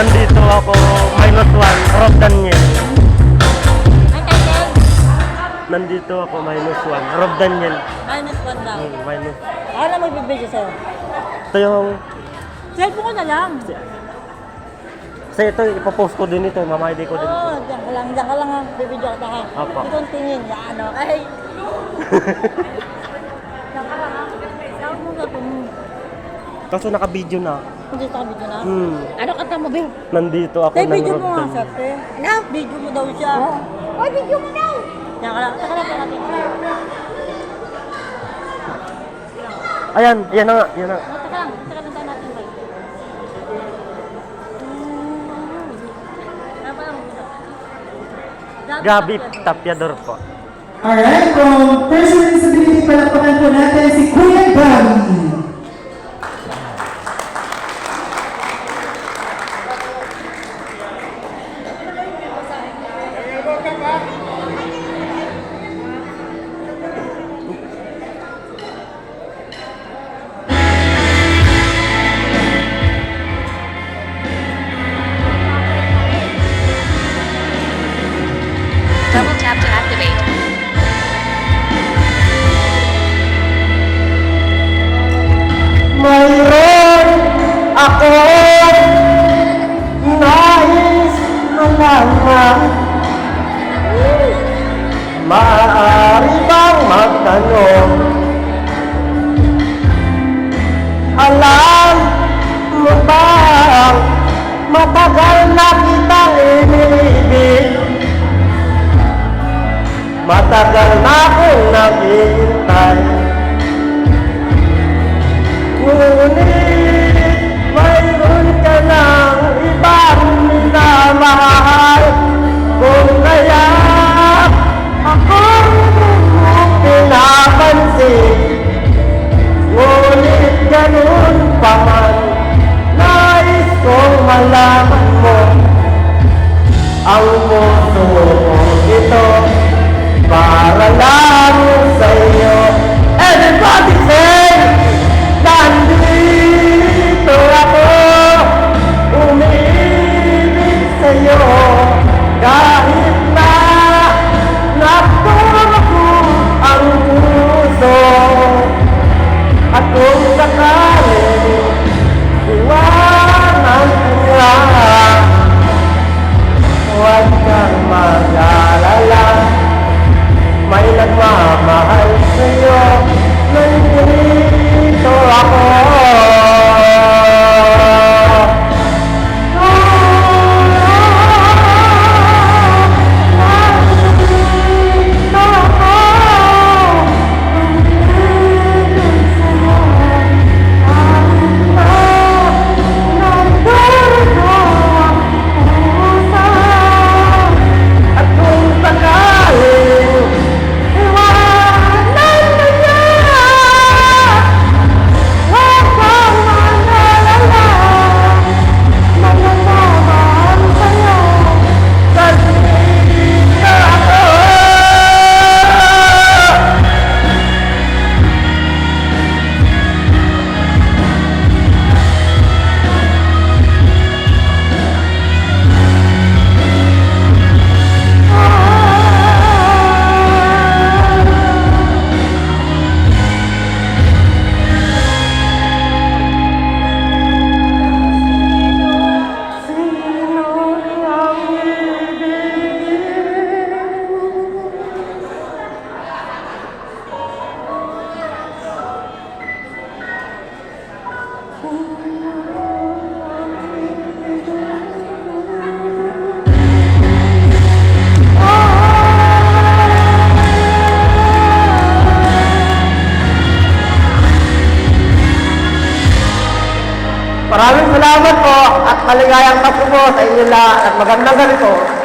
Nandito ako, -1, Rob Daniel. Ang title? Nandito ako, -1, Rob Daniel. -1 daw. Minus. Ano magbibigay sa'yo? Ito yung, Cellphone ko na lang. kasi ito, ipopost ko din ito, mama-ID ko din ito. Oo, diyan ka lang ha. Bibidyo ka ha. Apo. Itong tingin, yan okay? Diyan ka lang ha. Tawag mo na ito. Kaso naka-video na. Hindi sa video na. Ano kanta mo, Bill? Nandito ako Tay, ng video Rob mo nga, Daniel. Sarte. Ano? Video mo daw siya. Ay, video mo daw! Diyan ka lang. Taka lang, taka lang. Ayan, yan na nga, yan na. Taka lang tayo natin, Bay. Ano pa lang muna? Gabi Tapiador po. Alright, from Person with Disability, palakpakan po natin si Kuya Gabi. Double tap to activate. Mayroon ako nais malaman. Maaari bang magtanong? Alam mo bang matagal na kitang inibig? Matagal na akong naghihintay. Ngunit mayroon ka ng ibang minamahal. Kung kaya akong pinapansin, ngunit ganun pa man, nais kong malaman mo ang puso kong ito para lang sa iyo. Everybody say, nandito ako, umiibig sa'yo, kahit na nagtulog ang puso. At kung sakaling iwanan ka, huwag kang mag-alala, may nagmamahal sa'yo, nandito ako. Nandito ako, umiibig sa'yo, kahit na nagdurugo ang puso. At kung sakaling iwanan mo niya, huwag kang mag-alala, may nagmamahal sa'yo, nandito ako. Sino ang ibigin? Maraming salamat po at maligayang Pasko po sa inyo lahat at magandang ganito.